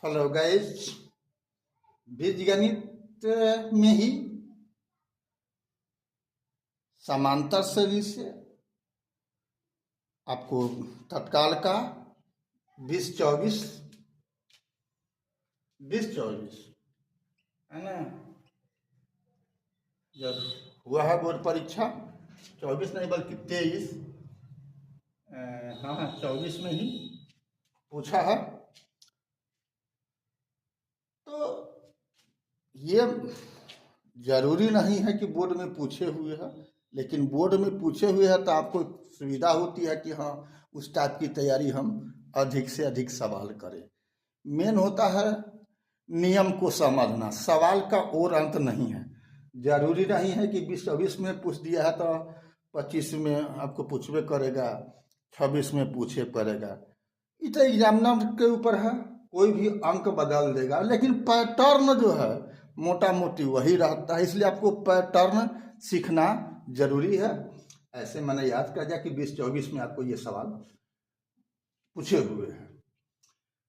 Hello guys, बीजगणित में ही समांतर श्रेणी से आपको तत्काल का 20-24 है ना। जब हुआ है बोर्ड परीक्षा 24 नहीं बल्कि 23, हाँ 24 में ही पूछा है। तो ये जरूरी नहीं है कि बोर्ड में पूछे हुए हैं, लेकिन बोर्ड में पूछे हुए हैं तो आपको सुविधा होती है कि हाँ उस टाइप की तैयारी हम अधिक से अधिक सवाल करें। मेन होता है नियम को समझना, सवाल का और अंत नहीं है। जरूरी नहीं है कि 20-24 में पूछ दिया है तो 25 में आपको पूछवे करेगा, 26 में पूछे करेगा। ये तो एग्जामिनर के ऊपर है, कोई भी अंक बदल देगा, लेकिन पैटर्न जो है मोटा मोटी वही रहता है। इसलिए आपको पैटर्न सीखना जरूरी है। ऐसे मैंने याद कर दिया कि 20-24 में आपको ये सवाल पूछे हुए हैं।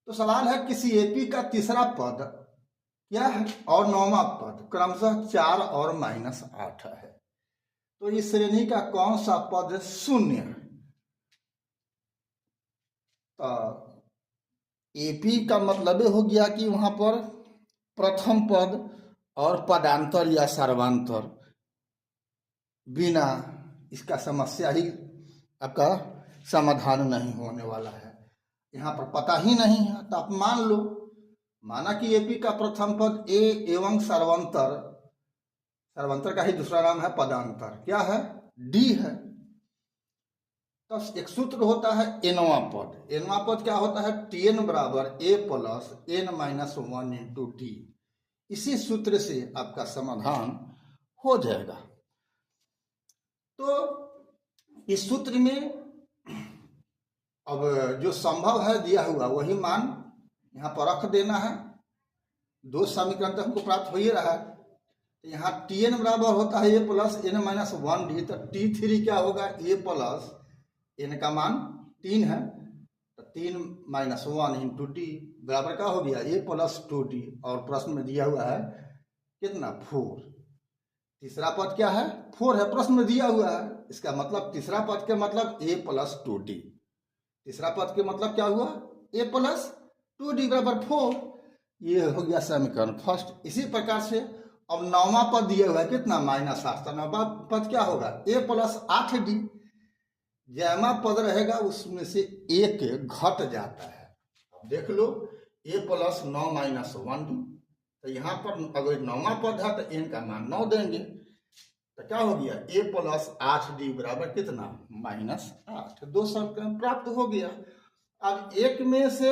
तो सवाल है किसी एपी का तीसरा पद क्या है और नौवां पद क्रमशः 4 और -8 है, तो इस श्रेणी का कौन सा पद शून्य है। तो एपी का मतलब हो गया कि वहां पर प्रथम पद और पदांतर या सर्वांतर बिना इसका समस्या ही आपका समाधान नहीं होने वाला है। यहाँ पर पता ही नहीं है तो आप मान लो, माना कि एपी का प्रथम पद ए एवं सर्वांतर, सर्वांतर का ही दूसरा नाम है पदांतर, क्या है डी है। तो एक सूत्र होता है एनवा पद। एनवा पद क्या होता है tn बराबर a plus n-1 into D. इसी सूत्र से आपका समाधान हो जाएगा। तो इस सूत्र में अब जो संभव है दिया हुआ वही मान यहाँ पर रख देना है। दो समीकरण तो हमको प्राप्त हो ही रहा है। तो यहाँ tn बराबर होता है a प्लस n-1 डी, तो t3 क्या होगा a प्लस n का मान 3 है, तो 3-1 इंटू डी बराबर क्या हो गया a प्लस 2d। और प्रश्न में दिया हुआ है कितना 4। तीसरा पद क्या है 4 है, प्रश्न में दिया हुआ है। इसका मतलब तीसरा पद के मतलब a प्लस 2d। तीसरा पद के मतलब क्या हुआ a प्लस 2d बराबर 4। ये हो गया समीकरण फर्स्ट। इसी प्रकार से अब नौवां पद दिया हुआ है कितना -8, तो नौवां पद क्या होगा a प्लस 8d। जैमा पद रहेगा उसमें से एक घट जाता है। अब देख लो a प्लस 9-1d, तो यहाँ पर अगर नौवां पद है तो n का मान 9 देंगे, तो क्या हो गया a प्लस 8d बराबर कितना -8। दो समीकरण प्राप्त हो गया। अब एक में से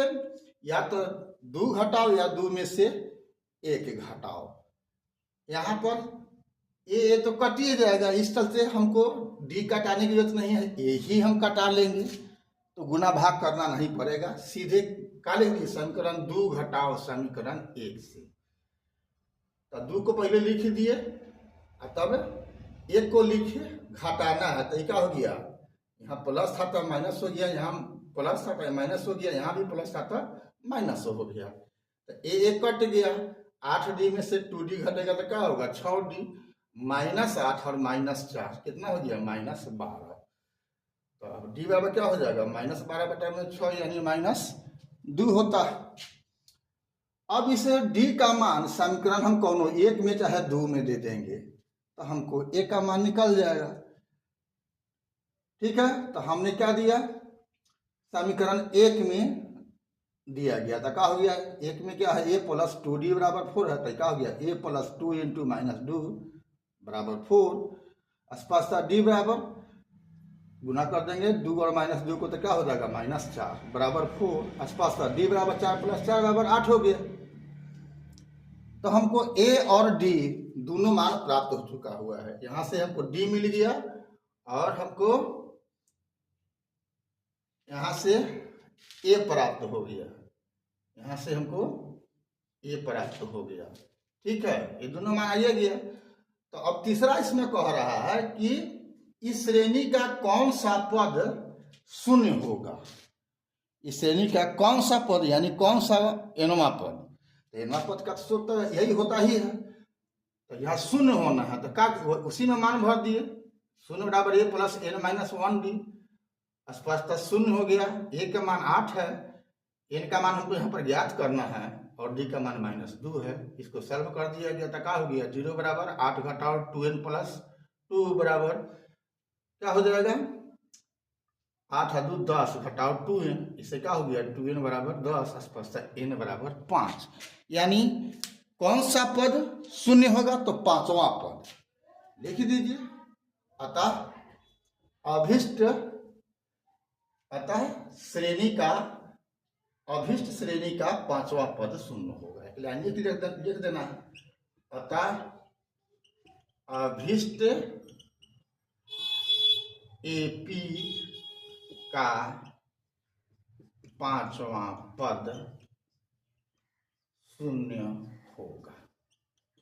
या तो 2 घटाओ या 2 में से 1 घटाओ। यहाँ पर ये तो कट ही जाएगा, इस तरह से हमको डी कटाने की जरूरत नहीं है, ये ही हम कटा लेंगे, तो गुना भाग करना नहीं पड़ेगा, सीधे का लेंगे समीकरण 2 घटाओ समीकरण 1 से। तो 2 को पहले लिख दिए और तब 1 को लिखे, घटाना है तो क्या हो गया यहाँ प्लस था तो माइनस हो गया, यहाँ प्लस था तो माइनस हो गया, यहाँ भी प्लस था तो माइनस हो गया। तो एक कट गया, 8d में से 2d घटेगा तो क्या होगा 6d, -8 और -4 कितना हो गया -12। तो अब डी बराबर क्या हो जाएगा -12/6 यानी -2 होता है। अब इसे डी का मान समीकरण हम कोनो एक में चाहे 2 में दे देंगे तो हमको ए का मान निकल जाएगा। ठीक है, तो हमने क्या दिया समीकरण 1 में दिया गया था, क्या हो गया एक में क्या है a प्लस 2d बराबर 4 है, तो क्या हो गया a प्लस 2 इंटू -2 बराबर 4। स्पष्ट डी बराबर गुना कर देंगे 2 और -2 को, तो क्या हो जाएगा -4 बराबर 4। स्पष्ट डी बराबर 4 + 4 बराबर 8 हो गया। तो हमको a और d दोनों मान प्राप्त हो चुका हुआ है। यहां से हमको d मिल गया और हमको यहां से a प्राप्त हो गया, यहां से हमको a प्राप्त हो गया। ठीक है, ये दोनों मान आ गया। तो अब तीसरा इसमें कह रहा है कि इस श्रेणी का कौन सा पद शून्य होगा। इस श्रेणी का कौन सा पद यानी कौन सा एनवा पद, तो एनवा पद का सूत्र यही होता ही है। तो यहाँ शून्य होना है, तो का उसी में मान भर दिए, शून्य बराबर ए प्लस एन माइनस 1d, स्पष्टतः शून्य हो गया। ए का मान 8 है, एन का मान हमको यहाँ पर ज्ञात करना है और डी का मान -2 है। इसको सॉल्व कर दिया गया तो क्या हो गया, 0 बराबर 8 घटाओ 2n प्लस 2 बराबर क्या हो जाएगा, 8 और 2 10 घटाओ 2n, इससे क्या हो गया 2n बराबर 10, स्पष्टतः n बराबर 5। यानी कौन सा पद शून्य होगा, तो पांचवा पद लिख दीजिए। अभिष्ट श्रेणी का पांचवा पद शून्य होगा, यानी लिख देना है, अतः अभिष्ट एपी का पांचवा पद शून्य होगा।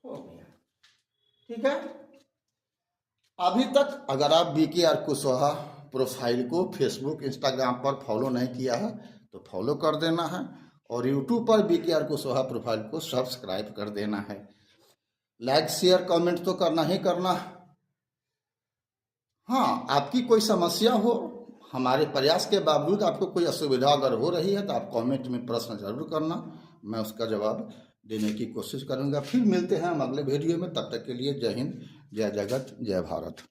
हो गया, ठीक है। अभी तक अगर आप BKR कुशवाहा प्रोफाइल को फेसबुक इंस्टाग्राम पर फॉलो नहीं किया है तो फॉलो कर देना है, और यूट्यूब पर BKR कुशवाहा प्रोफाइल को सब्सक्राइब कर देना है। लाइक शेयर कमेंट तो करना ही करना। हाँ, आपकी कोई समस्या हो, हमारे प्रयास के बावजूद आपको कोई असुविधा अगर हो रही है तो आप कमेंट में प्रश्न जरूर करना, मैं उसका जवाब देने की कोशिश करूंगा। फिर मिलते हैं हम अगले वीडियो में, तब तक के लिए जय हिंद, जय जगत, जय भारत।